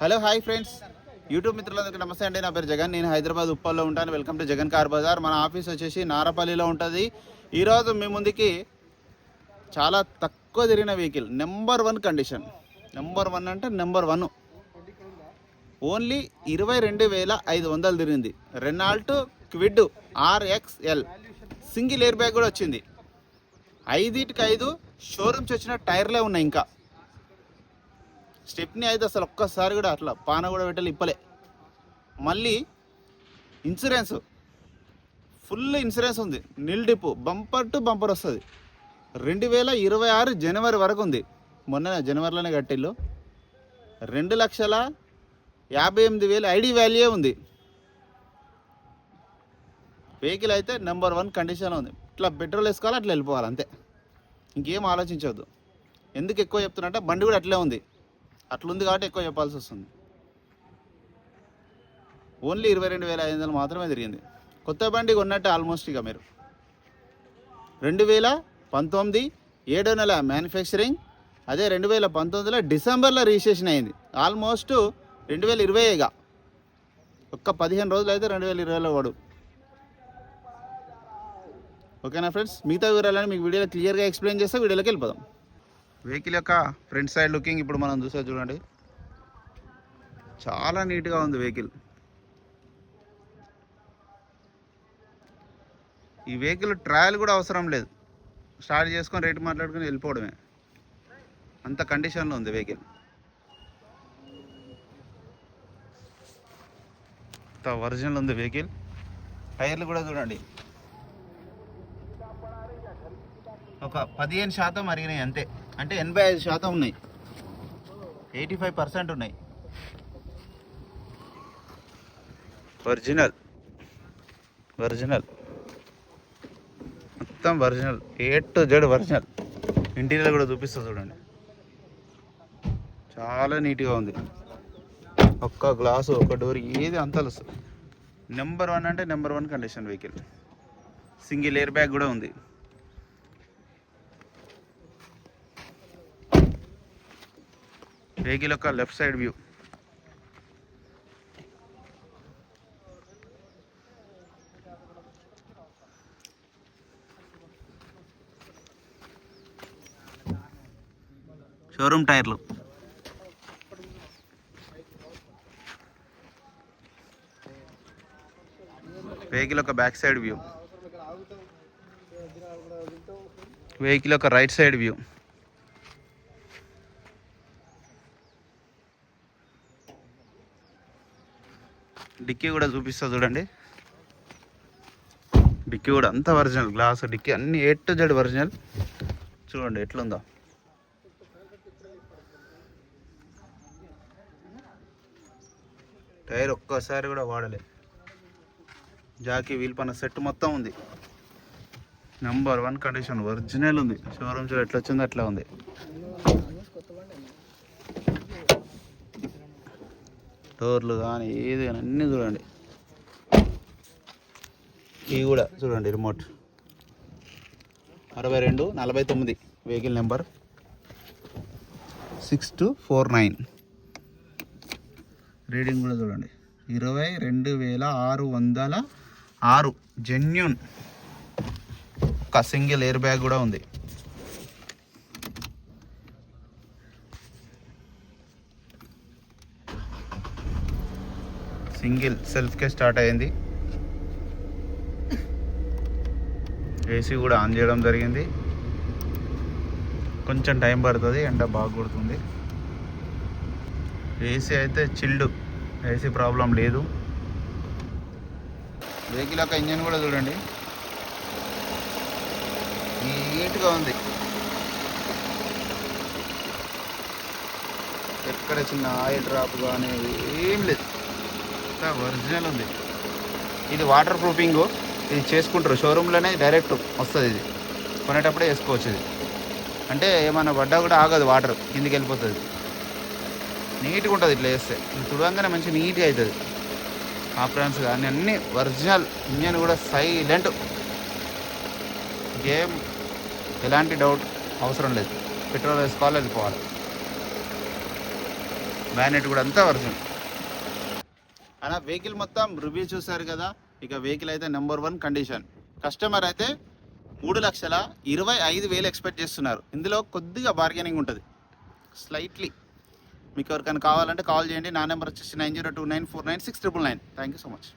Hello hi friends, YouTube మిత్రులందరికీ నమస్తే అండి. నా పేరు జగన్. నేను హైదరాబాద్ ఉప్పల్లో ఉంటాను. Welcome to Jagan car bazaar. మన ఆఫీస్ వచ్చేసి నారపల్లిలో ఉంటుంది. ఈరోజు మీ ముందుకి చాలా తక్కువ తిరిగిన వెహికల్, నెంబర్ 1 కండిషన్. నెంబర్ 1 అంటే నెంబర్ 1. ఓన్లీ 22,500 తిరిగింది. Renault quid RXL single air bag కూడా వచ్చింది. 5/5 షోరూమ్స్ వచ్చిన టైర్లే ఉన్నాయి. ఇంకా స్టెప్ని అయితే అసలు ఒక్కసారి కూడా అట్లా పాన కూడా పెట్టాలి, ఇప్పలే. మళ్ళీ ఇన్సూరెన్స్, ఫుల్ ఇన్సూరెన్స్ ఉంది. నిల్ డిపు బంపర్ టు బంపర్ వస్తుంది. 2026 జనవరి వరకు ఉంది. మొన్న జనవరిలోనే కట్టిల్లు. 2,58,000 ఐడి వాల్యూ ఉంది. వెహికల్ అయితే నెంబర్ 1 కండిషన్లో ఉంది. ఇట్లా పెట్రోల్ వేసుకోవాలి, అట్లా వెళ్ళిపోవాలి, అంతే. ఇంకేం ఆలోచించవద్దు. ఎందుకు ఎక్కువ చెప్తున్నా అంటే బండి కూడా అట్లే ఉంది. అట్లుంది కాబట్టి ఎక్కువ చెప్పాల్సి వస్తుంది. ఓన్లీ 22,500 మాత్రమే తిరిగింది. కొత్త బండి కొన్నట్టు ఆల్మోస్ట్. ఇక మీరు 2019 7వ నెల మ్యానుఫ్యాక్చరింగ్. అదే 2019లో డిసెంబర్లో రిజిస్ట్రేషన్ అయింది. ఆల్మోస్ట్ 2020 ఒక్క 15 రోజులు అయితే 2020లో వాడు. ఓకేనా ఫ్రెండ్స్, మిగతా వివరాలని మీకు వీడియోలో క్లియర్గా ఎక్స్ప్లెయిన్ చేస్తే వీడియోలోకి వెళ్ళిపోదాం. వెహికల్ యొక్క ఫ్రంట్ సైడ్ లుకింగ్ ఇప్పుడు మనం చూసా చూడండి. చాలా నీట్గా ఉంది వెహికల్. ఈ వెహికల్ ట్రయల్ కూడా అవసరం లేదు. స్టార్ట్ చేసుకొని రేటు మాట్లాడుకొని వెళ్ళిపోవడమే. అంత కండిషన్లో ఉంది వెహికల్. అంత ఒరిజినల్ ఉంది వెహికల్. టైర్లు కూడా చూడండి, ఒక 15% అరిగినాయి అంతే. అంటే 85% ఉన్నాయి. 85% ఉన్నాయి. ఒరిజినల్ మొత్తం original, A to Z original. Interior కూడా చూపిస్తా చూడండి. చాలా నీట్గా ఉంది. ఒక్క గ్లాసు, ఒక డోర్, ఏది అంతలు. నెంబర్ 1 అంటే number 1 condition vehicle. Single air bag కూడా ఉంది. వెహికల్ యొక్క లెఫ్ట్ సైడ్ వ్యూ. షోరూమ్ టైర్లు. వెహికల్ యొక్క బ్యాక్ సైడ్ వ్యూ. వెహికల్ యొక్క రైట్ సైడ్ వ్యూ. డిక్కీ కూడా చూపిస్తా చూడండి. డిక్కీ కూడా అంతా ఒరిజినల్. గ్లాస్, డిక్కీ అన్ని A to Z ఒరిజినల్. చూడండి ఎట్లుందో. టైర్ ఒక్కసారి కూడా వాడలే. జాకీ వీల్ పైన సెట్ మొత్తం ఉంది. నెంబర్ 1 కండిషన్, ఒరిజినల్ ఉంది. షోరూమ్ చూడ ఎట్లా వచ్చిందో అట్లా ఉంది. డోర్లు కానీ ఏది కానీ అన్నీ చూడండి. కీ కూడా చూడండి, రిమోట్. 6249 vehicle number 6249. రీడింగ్ కూడా చూడండి, 22,606 జెన్యూన్. ఒక సింగిల్ ఎయిర్ బ్యాగ్ కూడా ఉంది. సింగిల్ సెల్ఫ్కే స్టార్ట్ అయ్యింది. ఏసీ కూడా ఆన్ చేయడం జరిగింది. కొంచెం టైం పడుతుంది, ఎండ బాగా కొడుతుంది. ఏసీ అయితే చిల్డ్, ఏసీ ప్రాబ్లం లేదు. వెహికల్ యొక్క ఇంజన్ కూడా చూడండి, నీట్గా ఉంది. ఎక్కడ చిన్న ఆయిల్ డ్రాప్ కానీ ఏం లేదు, ఒరిజినల్ ఉంది. ఇది వాటర్ ప్రూఫింగ్. ఇది చేసుకుంటారు షోరూంలోనే, డైరెక్ట్ వస్తుంది. ఇది కొనేటప్పుడే వేసుకోవచ్చు. ఇది అంటే ఏమైనా పడ్డా కూడా ఆగదు, వాటర్ కిందికి వెళ్ళిపోతుంది. నీట్గా ఉంటుంది ఇట్లా వేస్తే. తుడవంగానే మంచి నీట్గా అవుతుంది. కాంప్రహెన్స్ కానీ అన్నీ ఒరిజినల్. ఇంజన్ కూడా సైలెంట్. గేమ్ ఎలాంటి డౌట్ అవసరం లేదు. పెట్రోల్ వేసుకోవాలి, వెళ్ళిపోవాలి. బ్యానెట్ కూడా అంతా ఒరిజినల్. అలా వెహికల్ మొత్తం రివ్యూ చూసారు కదా. ఇక వెహికల్ అయితే నెంబర్ 1 కండిషన్. కస్టమర్ అయితే 3,25,000 ఎక్స్పెక్ట్ చేస్తున్నారు. ఇందులో కొద్దిగా బార్గెనింగ్ ఉంటుంది స్లైట్లీ. మీకు ఎవరికైనా కావాలంటే కాల్ చేయండి. నా నెంబర్ వచ్చేసి 9029496999. Thank you so much.